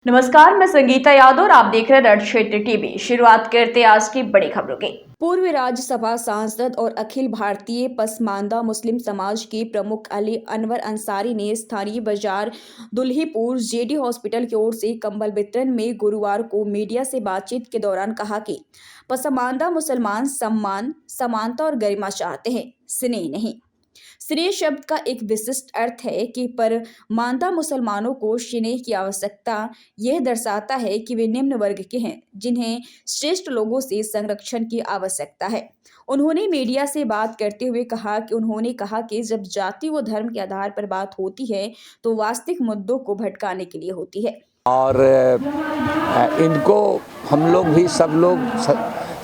नमस्कार, मैं संगीता यादव और आप देख रहे हैं रण क्षेत्र टीवी। शुरुआत करते हैं आज की बड़ी खबरों की। पूर्व राज्यसभा सांसद और अखिल भारतीय पसमानदा मुस्लिम समाज के प्रमुख अली अनवर अंसारी ने स्थानीय बाजार दुल्हीपुर जेडी हॉस्पिटल की ओर से कंबल वितरण में गुरुवार को मीडिया से बातचीत के दौरान कहा कि पसमानदा मुसलमान सम्मान, समानता और गरिमा चाहते हैं, स्नेह नहीं। स्नेह शब्द का एक विशिष्ट अर्थ है कि परमानदा मुसलमानों को स्नेह की आवश्यकता यह दर्शाता है कि वे निम्न वर्ग के हैं, जिन्हें श्रेष्ठ लोगों से संरक्षण की आवश्यकता है। उन्होंने मीडिया से बात करते हुए कहा कि जब जाति व धर्म के आधार पर बात होती है तो वास्तविक मुद्दों को भटकाने के लिए होती है। और इनको हम लोग भी सब लोग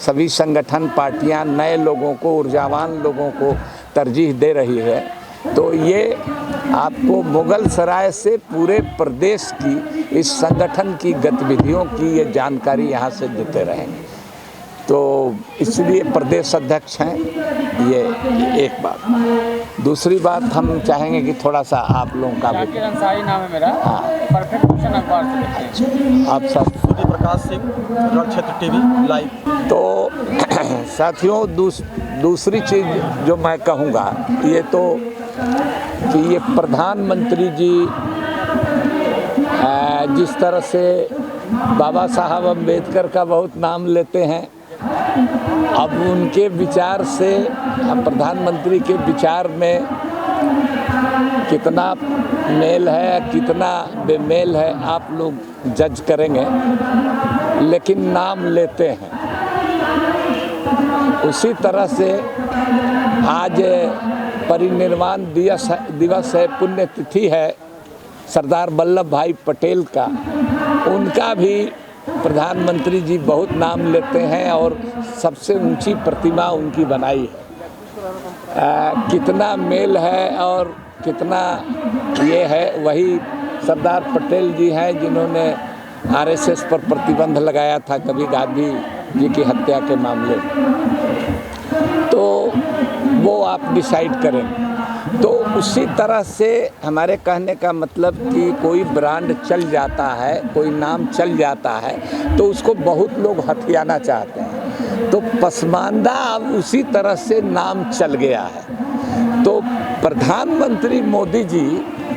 सभी संगठन पार्टियां नए लोगों को, ऊर्जावान लोगों को तरजीह दे रही है। तो ये आपको मुगल सराय से पूरे प्रदेश की इस संगठन की गतिविधियों की ये जानकारी यहाँ से देते रहेंगे। तो इसलिए प्रदेश अध्यक्ष हैं, ये एक बात। दूसरी बात हम चाहेंगे कि थोड़ा सा आप लोगों का जाकिर अंसारी नाम है मेरा। हाँ, परफेक्ट क्वेश्चन अखबार से देखते हैं। आप सब सूर्य प्रकाश सिंह, रण क्षेत्र टीवी लाइव। तो साथियों, दूसरी चीज़ जो मैं कहूँगा ये तो कि ये प्रधानमंत्री जी जिस तरह से बाबा साहब अम्बेडकर का बहुत नाम लेते हैं, अब उनके विचार से प्रधानमंत्री के विचार में कितना मेल है, कितना बेमेल है, आप लोग जज करेंगे। लेकिन नाम लेते हैं। उसी तरह से आज परिनिर्वाण दिवस है, पुण्यतिथि है सरदार वल्लभ भाई पटेल का। उनका भी प्रधानमंत्री जी बहुत नाम लेते हैं और सबसे ऊंची प्रतिमा उनकी बनाई है। कितना मेल है और कितना ये है, वही सरदार पटेल जी हैं जिन्होंने आरएसएस पर प्रतिबंध लगाया था कभी गांधी जी की हत्या के मामले में। तो वो आप डिसाइड करें। तो उसी तरह से हमारे कहने का मतलब कि कोई ब्रांड चल जाता है, कोई नाम चल जाता है, तो उसको बहुत लोग हथियाना चाहते हैं। तो पसमानदा अब उसी तरह से नाम चल गया है। तो प्रधानमंत्री मोदी जी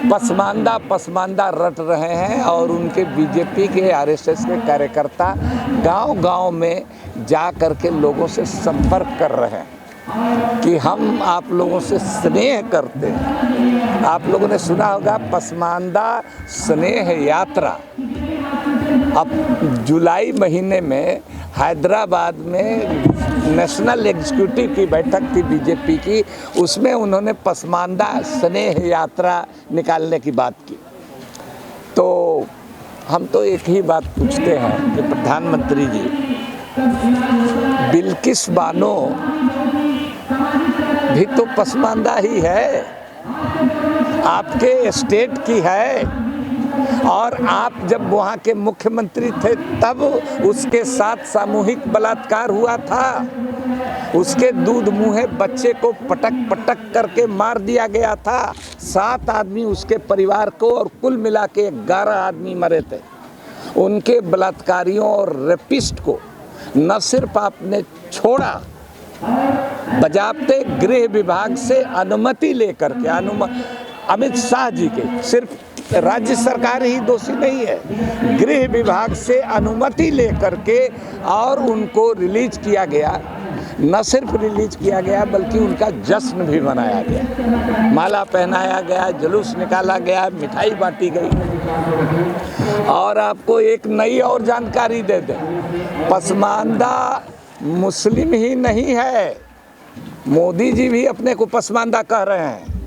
पसमानदा रट रहे हैं और उनके बीजेपी के, आरएसएस के कार्यकर्ता गांव-गांव में जा कर के लोगों से संपर्क कर रहे हैं कि हम आप लोगों से स्नेह करते हैं। आप लोगों ने सुना होगा पसमानदा स्नेह यात्रा। अब जुलाई महीने में हैदराबाद में नेशनल एग्जीक्यूटिव की बैठक थी बीजेपी की, उसमें उन्होंने पसमानदा स्नेह यात्रा निकालने की बात की। तो हम तो एक ही बात पूछते हैं कि प्रधानमंत्री जी, बिल्किस बानो भी तो पसमानदा ही है, आपके स्टेट की है। और आप जब वहाँ के मुख्यमंत्री थे तब उसके साथ सामूहिक बलात्कार हुआ था। उसके दूध मुँहे बच्चे को पटक करके मार दिया गया था। 7 आदमी उसके परिवार को, और कुल मिला के 11 आदमी मरे थे। उनके बलात्कारियों और रेपिस्ट को न सिर्फ आपने छोड़ा, बजाते गृह विभाग से अनुमति लेकर के, अमित शाह जी के, सिर्फ राज्य सरकार ही दोषी नहीं है, गृह विभाग से अनुमति लेकर के और उनको रिलीज किया गया। न सिर्फ रिलीज किया गया बल्कि उनका जश्न भी मनाया गया, माला पहनाया गया, जुलूस निकाला गया, मिठाई बांटी गई। और आपको एक नई और जानकारी दे दें, पसमानदा मुस्लिम ही नहीं है, मोदी जी भी अपने को पसमानदा कह रहे हैं।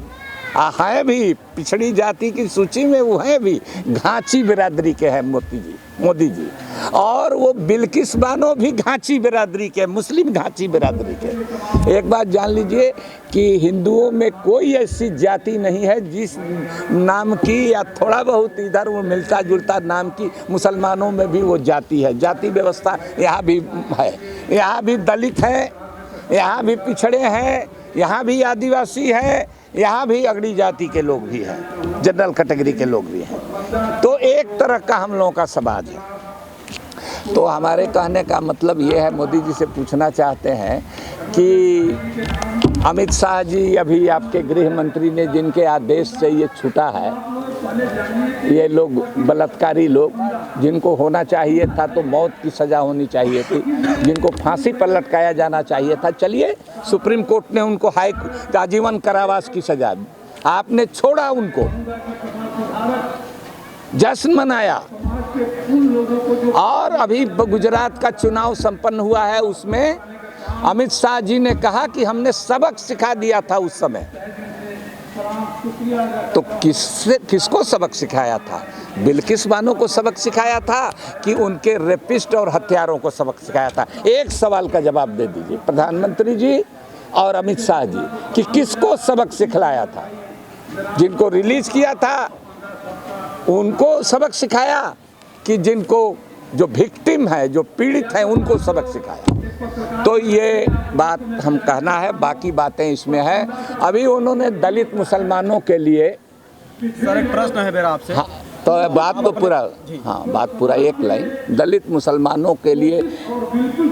हैं भी पिछड़ी जाति की सूची में, वो हैं भी घाची बिरादरी के हैं मोदी जी। और वो बिल्किस बानो भी घाची बिरादरी के, मुस्लिम घाची बिरादरी के। एक बात जान लीजिए कि हिंदुओं में कोई ऐसी जाति नहीं है जिस नाम की या थोड़ा बहुत इधर वो मिलता जुलता नाम की, मुसलमानों में भी वो जाति है। जाति व्यवस्था यहाँ भी है, यहाँ भी दलित हैं, यहाँ भी पिछड़े हैं, यहाँ भी आदिवासी हैं, यहाँ भी अगड़ी जाति के लोग भी हैं, जनरल कैटेगरी के लोग भी हैं। तो एक तरह का हम लोगों का समाज है। तो हमारे कहने का मतलब ये है, मोदी जी से पूछना चाहते हैं कि अमित शाह जी, अभी आपके गृह मंत्री ने जिनके आदेश से ये छूटा है, ये लोग बलात्कारी लोग, जिनको होना चाहिए था तो मौत की सज़ा होनी चाहिए थी, जिनको फांसी पर लटकाया जाना चाहिए था, चलिए सुप्रीम कोर्ट ने उनको आजीवन कारावास की सज़ा दी, आपने छोड़ा उनको, जश्न मनाया। और अभी गुजरात का चुनाव संपन्न हुआ है, उसमें अमित शाह जी ने कहा कि हमने सबक सिखा दिया था उस समय। तो किसको सबक सिखाया था? बिल्किस बानो को सबक सिखाया था कि उनके रेपिस्ट और हत्यारों को सबक सिखाया था? एक सवाल का जवाब दे दीजिए प्रधानमंत्री जी और अमित शाह जी, कि किसको सबक सिखलाया था? जिनको रिलीज किया था उनको सबक सिखाया कि जिनको जो विक्टिम है, जो पीड़ित हैं, उनको सबक सिखाया? तो ये बात हम कहना है, बाकी बातें इसमें है। अभी उन्होंने दलित मुसलमानों के लिए, सर एक प्रश्न है मेरा आपसे। हाँ, तो बात तो पूरा, हाँ बात पूरा एक लाइन, दलित मुसलमानों के लिए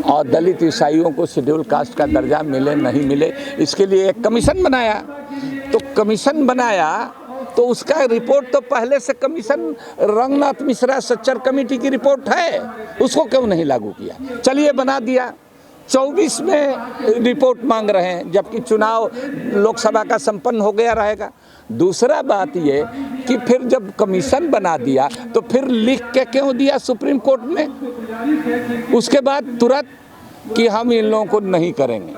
और दलित ईसाइयों को शेड्यूल कास्ट का दर्जा मिले नहीं मिले, इसके लिए एक कमीशन बनाया। तो कमीशन बनाया तो उसका रिपोर्ट तो पहले से कमीशन रंगनाथ मिश्रा सच्चर कमेटी की रिपोर्ट है, उसको क्यों नहीं लागू किया? चलिए बना दिया, 24 में रिपोर्ट मांग रहे हैं, जबकि चुनाव लोकसभा का संपन्न हो गया रहेगा। दूसरा बात ये कि फिर जब कमीशन बना दिया तो फिर लिख के क्यों दिया सुप्रीम कोर्ट में उसके बाद तुरंत कि हम इन लोगों को नहीं करेंगे,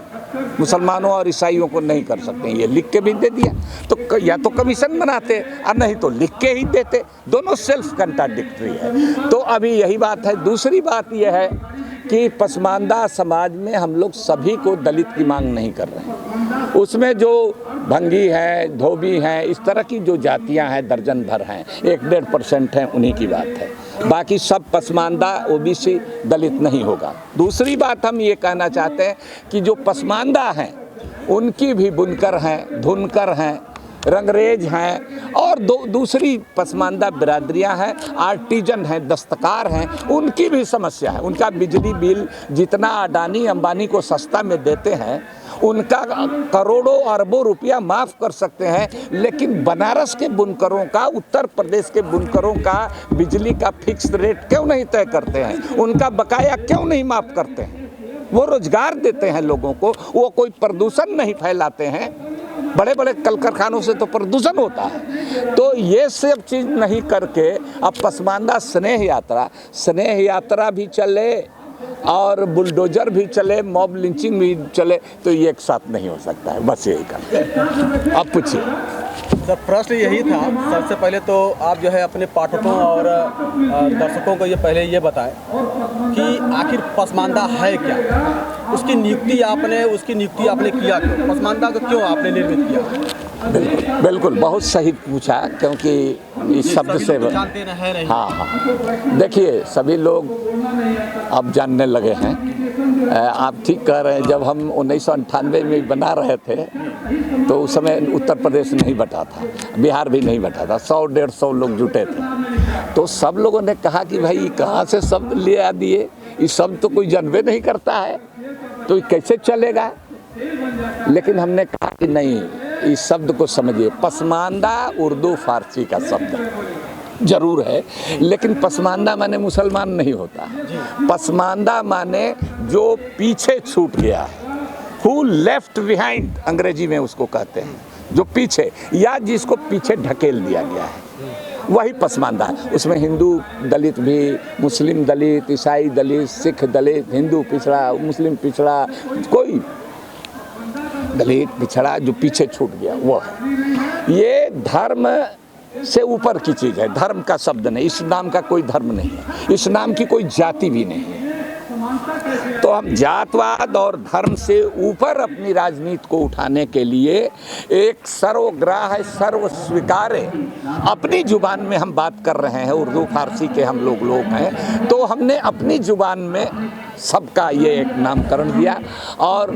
मुसलमानों और ईसाइयों को नहीं कर सकते, ये लिख के भी दे दिया। तो या तो कमीशन बनाते और नहीं तो लिख के ही देते, दोनों सेल्फ कंट्राडिक्टरी है। तो अभी यही बात है। दूसरी बात यह है कि पसमानदा समाज में हम लोग सभी को दलित की मांग नहीं कर रहे हैं। उसमें जो भंगी हैं, धोबी हैं, इस तरह की जो जातियां हैं दर्जन भर हैं, 1-1.5% हैं, उन्हीं की बात है। बाकी सब पसमानदा ओबीसी दलित नहीं होगा। दूसरी बात हम ये कहना चाहते हैं कि जो पसमानदा हैं उनकी भी बुनकर हैं, धुनकर हैं, रंगरेज हैं और दूसरी पसमानदा बिरादरियां हैं, आर्टिजन हैं, दस्तकार हैं, उनकी भी समस्या है। उनका बिजली बिल जितना अडानी अंबानी को सस्ता में देते हैं, उनका करोड़ों अरबों रुपया माफ़ कर सकते हैं, लेकिन बनारस के बुनकरों का, उत्तर प्रदेश के बुनकरों का बिजली का फिक्स रेट क्यों नहीं तय करते हैं? उनका बकाया क्यों नहीं माफ़ करते हैं? वो रोजगार देते हैं लोगों को, वो कोई प्रदूषण नहीं फैलाते हैं। बड़े बड़े कल कारखानों से तो प्रदूषण होता है। तो ये सब चीज़ नहीं करके अब पसमानदा स्नेह यात्रा भी चले और बुलडोजर भी चले, मॉब लिंचिंग भी चले, तो ये एक साथ नहीं हो सकता है। बस यही करते हैं। अब पूछिए सर। प्रश्न यही था, सबसे पहले तो आप जो है अपने पाठकों और दर्शकों को ये पहले ये बताएं कि आखिर पसमानदा है क्या, उसकी नियुक्ति आपने किया क्यों, पसमानदा को क्यों आपने निर्मित किया? बिल्कुल बहुत सही पूछा, क्योंकि इस शब्द से जानते हैं नहीं। हाँ, देखिए सभी लोग अब जानने लगे हैं। आप ठीक कह रहे हैं। जब हम 1998 में बना रहे थे तो उस समय उत्तर प्रदेश नहीं बटा था, बिहार भी नहीं बटा था, 100-150 लोग जुटे थे। तो सब लोगों ने कहा कि भाई कहाँ से शब्द ले आ दिए, ये शब्द तो कोई जानबे नहीं करता है, तो कैसे चलेगा? लेकिन हमने कहा कि नहीं, इस शब्द को समझिए। पसमानदा उर्दू फारसी का शब्द जरूर है, लेकिन पसमानदा माने मुसलमान नहीं होता। पसमानदा माने जो पीछे छूट गया है, हु लेफ्ट बिहाइंड अंग्रेजी में उसको कहते हैं, जो पीछे या जिसको पीछे ढकेल दिया गया है, वही पसमानदा है। उसमें हिंदू दलित भी, मुस्लिम दलित, ईसाई दलित, सिख दलित, हिंदू पिछड़ा, मुस्लिम पिछड़ा, कोई दलित पिछड़ा जो पीछे छूट गया वो है। ये धर्म से ऊपर की चीज़ है, धर्म का शब्द नहीं। इस नाम का कोई धर्म नहीं है, इस नाम की कोई जाति भी नहीं है। तो हम जातवाद और धर्म से ऊपर अपनी राजनीति को उठाने के लिए एक सर्वग्राह्य सर्व स्वीकार्य अपनी जुबान में हम बात कर रहे हैं। उर्दू फारसी के हम लोग हैं, तो हमने अपनी जुबान में सबका ये एक नामकरण दिया और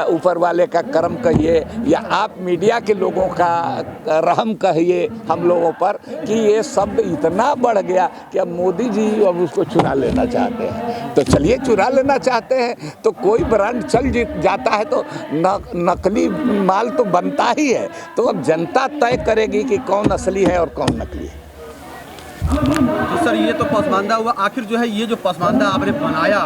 ऊपर वाले का करम कहिए या आप मीडिया के लोगों का रहम कहिए हम लोगों पर कि ये शब्द इतना बढ़ गया कि अब मोदी जी अब उसको चुरा लेना चाहते हैं। तो चलिए, चुरा लेना चाहते हैं तो कोई ब्रांड चल जाता है तो नकली माल तो बनता ही है। तो अब जनता तय करेगी कि कौन असली है और कौन नकली है। तो सर, ये तो पसमानदा हुआ। आखिर जो है ये जो पसमानदा आपने बनाया,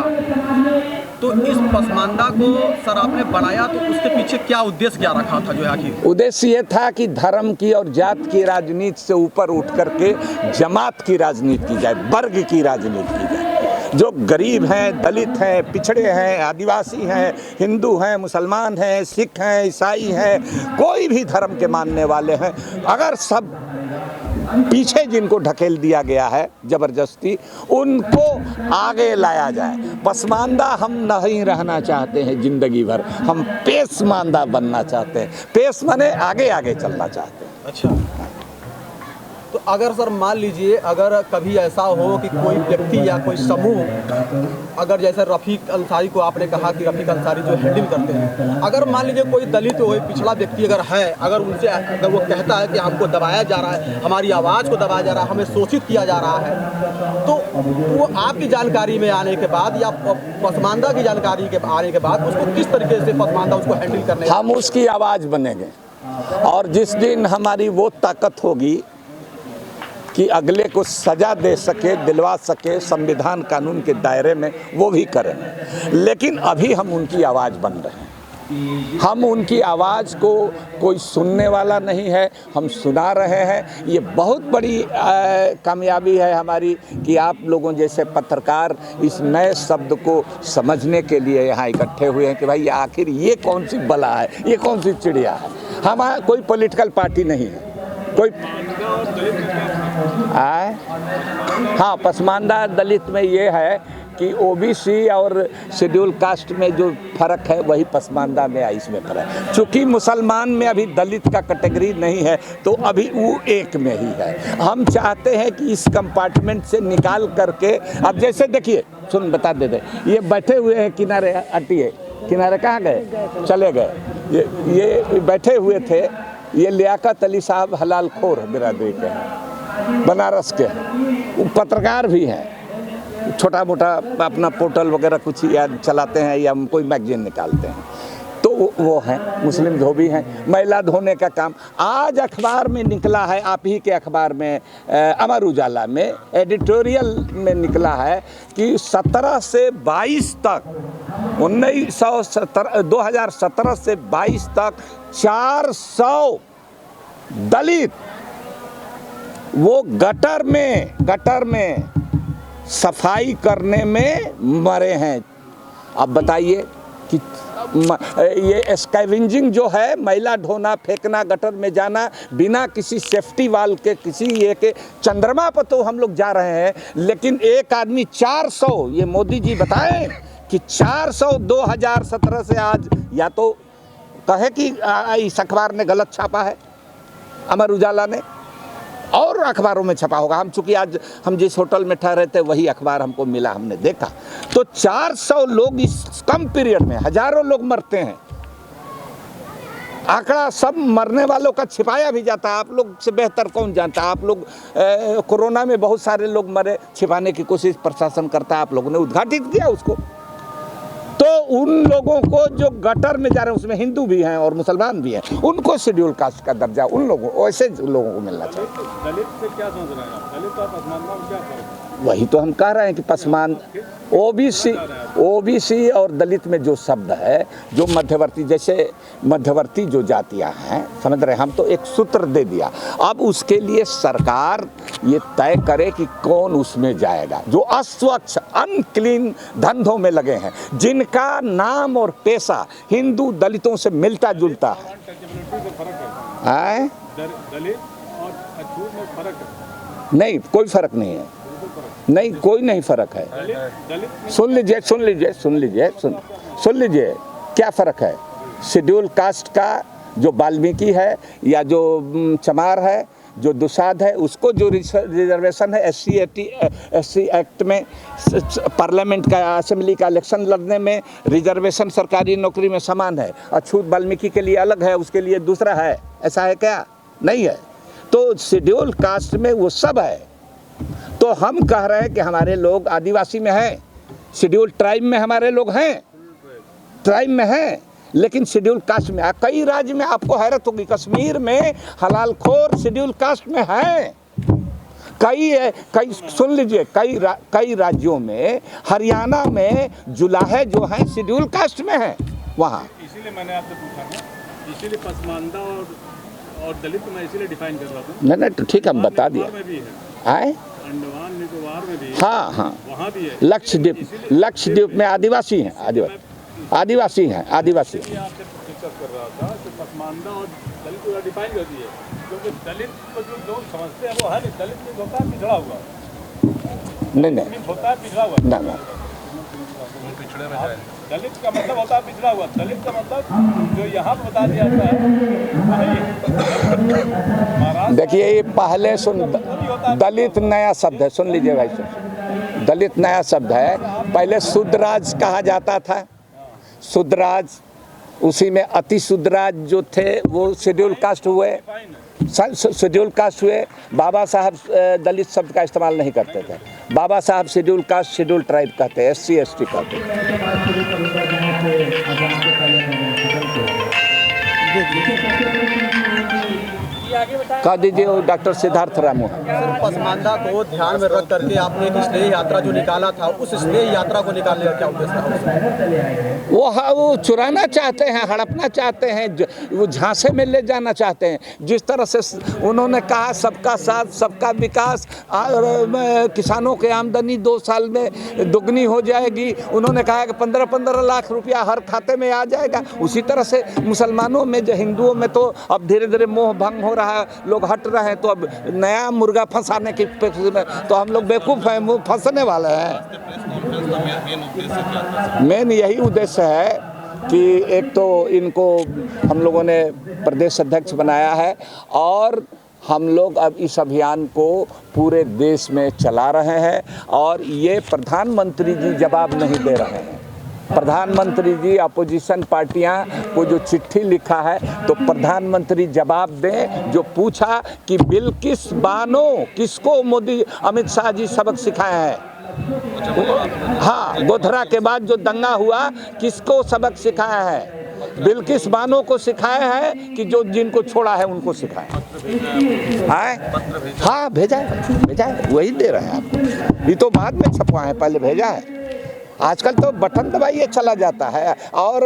तो इस पसमानदा को सर आपने बनाया तो उसके पीछे क्या उद्देश्य क्या रखा था? जो है आखिर उद्देश्य ये था कि धर्म की और जात की राजनीति से ऊपर उठ करके जमात की राजनीति की जाए, वर्ग की राजनीति की जाए। जो गरीब हैं, दलित हैं, पिछड़े हैं, आदिवासी हैं, हिंदू हैं, मुसलमान हैं, सिख हैं, ईसाई हैं, कोई भी धर्म के मानने वाले हैं, अगर सब पीछे जिनको ढकेल दिया गया है जबरदस्ती, उनको आगे लाया जाए। पसमानदा हम नहीं रहना चाहते हैं जिंदगी भर, हम पेशमानदा बनना चाहते हैं। पेश माने आगे आगे चलना चाहते हैं। अच्छा, तो अगर सर मान लीजिए अगर कभी ऐसा हो कि कोई व्यक्ति या कोई समूह, अगर जैसे रफ़ीक अंसारी को आपने कहा कि रफ़ीक अंसारी जो हैंडल करते हैं, अगर मान लीजिए कोई दलित हो, पिछड़ा व्यक्ति अगर है, अगर उनसे अगर वो कहता है कि हमको दबाया जा रहा है, हमारी आवाज़ को दबाया जा रहा है, हमें शोषित किया जा रहा है, तो वो आपकी जानकारी में आने के बाद या पसमानदा की जानकारी के आने के बाद उसको किस तरीके से पसमानदा उसको हैंडल करने, हम उसकी आवाज़ बनेंगे। और जिस दिन हमारी वो ताकत होगी कि अगले को सज़ा दे सके, दिलवा सके संविधान कानून के दायरे में, वो भी करें। लेकिन अभी हम उनकी आवाज़ बन रहे हैं। हम उनकी आवाज़ को कोई सुनने वाला नहीं है, हम सुना रहे हैं। ये बहुत बड़ी कामयाबी है हमारी कि आप लोगों जैसे पत्रकार इस नए शब्द को समझने के लिए यहाँ इकट्ठे हुए हैं कि भाई आखिर ये कौन सी बला है, ये कौन सी चिड़िया है। हमारा कोई पॉलिटिकल पार्टी नहीं है, कोई हाँ, पसमानदा दलित में ये है कि ओबीसी और शेड्यूल कास्ट में जो फ़र्क है वही पसमानदा में है, इसमें फ़र्क। चूँकि मुसलमान में अभी दलित का कैटेगरी नहीं है तो अभी वो एक में ही है। हम चाहते हैं कि इस कंपार्टमेंट से निकाल करके, अब जैसे देखिए, सुन बता देते, ये बैठे हुए हैं किनारे, हटिए, किनारे कहाँ गए, चले गए। ये बैठे हुए थे, ये लियाकत अली साहब हलाल खोर बिरादरी के हैं, बनारस के हैं, वो पत्रकार भी हैं, छोटा मोटा अपना पोर्टल वगैरह कुछ याद चलाते हैं या कोई मैगजीन निकालते हैं, तो वो हैं, मुस्लिम धोबी हैं। महिला धोने का काम आज अखबार में निकला है, आप ही के अखबार में, अमर उजाला में एडिटोरियल में निकला है कि 17 से 22 तक 2017 से 22 तक 400 दलित वो गटर में सफाई करने में मरे हैं। अब बताइए कि ये स्कैवेंजिंग जो है, मैला ढोना, फेंकना, गटर में जाना बिना किसी सेफ्टी वाल के, किसी ये के, चंद्रमा पर तो हम लोग जा रहे हैं, लेकिन एक आदमी 400, ये मोदी जी बताएं कि 400 2017 से आज, या तो कहे कि इस अखबार ने गलत छापा है, अमर उजाला ने, और अखबारों में छपा होगा। हम चूँकि आज हम जिस होटल में ठहरे थे वही अखबार हमको मिला, हमने देखा, तो 400 लोग इस कम पीरियड में, हजारों लोग मरते हैं। आंकड़ा सब मरने वालों का छिपाया भी जाता है, आप लोग से बेहतर कौन जानता है। आप लोग कोरोना में बहुत सारे लोग मरे, छिपाने की कोशिश प्रशासन करता है, आप लोगों ने उद्घाटित किया उसको। तो उन लोगों को जो गटर में जा रहे हैं उसमें हिंदू भी हैं और मुसलमान भी हैं, उनको शेड्यूल कास्ट का दर्जा उन लोगों, ऐसे लोगों को मिलना चाहिए। दलित से क्या सोच रहे हैं आप? दलित और पसमानदा में क्या फर्क है? वही तो हम कह रहे हैं कि पसमानदा, ओबीसी और दलित में जो शब्द है, जो मध्यवर्ती, जैसे मध्यवर्ती जो जातियां हैं, समझ रहे हैं, हम तो एक सूत्र दे दिया। अब उसके लिए सरकार ये तय करे कि कौन उसमें जाएगा। जो अस्वच्छ अनक्लीन धंधों में लगे हैं, जिनका नाम और पेशा हिंदू दलितों से मिलता जुलता है, दलित और अछूत में फर्क है? नहीं, कोई फर्क नहीं है। नहीं, कोई नहीं फर्क है। सुन लीजिए क्या फर्क है शेड्यूल कास्ट का, जो वाल्मीकि है या जो चमार है, जो दुसाध है, उसको जो रिजर्वेशन है SC एक्ट में, पार्लियामेंट का असेंबली का इलेक्शन लड़ने में रिजर्वेशन सरकारी नौकरी में समान है। अछूत वाल्मीकि के लिए अलग है, उसके लिए दूसरा है, ऐसा है क्या? नहीं है। तो शेड्यूल कास्ट में वो सब है। तो हम कह रहे हैं कि हमारे लोग आदिवासी में हैं, शेड्यूल ट्राइब में हमारे लोग हैं, ट्राइब में हैं, लेकिन शेड्यूल कास्ट में कई राज्य में आपको हैरत होगी, कश्मीर में हलालखोर शेड्यूल कास्ट में हैं। कई सुन लीजिए, कई राज्यों में, हरियाणा में जुलाहे जो हैं शेड्यूल कास्ट में हैं वहाँ। इसीलिए मैंने आपसे पूछा ना, इसीलिए पसमानदा और दलित मैं इसीलिए डिफाइन कर रहा था। नहीं तो ठीक, हम बता दिए। आए अंडमान निकोबार में भी, हाँ वहाँ भी है। लक्षद्वीप में आदिवासी हैं, आदिवासी हैं। आपसे डिस्कस कर रहा था कि पसमानदा और दलित को डिफाइन कर दिए, क्योंकि दलित को जो लोग समझते हैं वो है नहीं, दलित में होता है पिछड़ा हुआ, नहीं होता है पिछड़ा हुआ, ना दलित का मतलब होता है पिछड़ा हुआ। दलित का मतलब जो यहाँ पे बता दिया जाता है। देखिए, ये पहले दलित नया शब्द है, सुन लीजिए भाई साहब, दलित नया शब्द है। पहले शूद्रराज कहा जाता था, शूद्रराज, उसी में अति शूद्रराज जो थे वो शेड्यूल कास्ट हुए, बाबा साहब दलित शब्द का इस्तेमाल नहीं करते थे। बाबा साहब शेड्यूल कास्ट, शेड्यूल ट्राइब कहते हैं, SC ST कहते हैं। कह दीजिए, वो डॉक्टर सिद्धार्थ रामू है। सर, पसमानदा को ध्यान में रख करके आपने एक स्नेह यात्रा जो निकाला था, उस स्नेह यात्रा को निकालने का क्या उद्देश्य था? वो चुराना चाहते हैं, हड़पना चाहते हैं, वो झांसे में ले जाना चाहते हैं। जिस तरह से उन्होंने कहा सबका साथ सबका विकास, और किसानों की आमदनी 2 साल में दुगनी हो जाएगी, उन्होंने कहा कि 15-15 लाख रुपया हर खाते में आ जाएगा। उसी तरह से मुसलमानों में, जो हिंदुओं में तो अब धीरे धीरे मोह भंग हो रहा है, लोग हट रहे हैं। तो अब नया मुर्गा फंसाने की में तो हम लोग बेवकूफ़ हैं, मुँह फंसने वाले हैं। मेन यही उद्देश्य है कि एक तो इनको हम लोगों ने प्रदेश अध्यक्ष बनाया है, और हम लोग अब इस अभियान को पूरे देश में चला रहे हैं, और ये प्रधानमंत्री जी जवाब नहीं दे रहे हैं। प्रधानमंत्री जी अपोजिशन पार्टियां को जो चिट्ठी लिखा है, तो प्रधानमंत्री जवाब दें। जो पूछा कि बिल्किस बानो किसको मोदी अमित शाह जी सबक सिखाए हैं, हाँ, गोधरा के बाद जो दंगा हुआ किसको सबक सिखाया है? बिल्किस बानो को सिखाया है कि जो जिनको छोड़ा है उनको सिखाया है। हाँ, भेजा है, वही दे रहे हैं आपको। ये तो बाद में छपवा है, पहले भेजा है। आजकल तो बटन दबाइए चला जाता है। और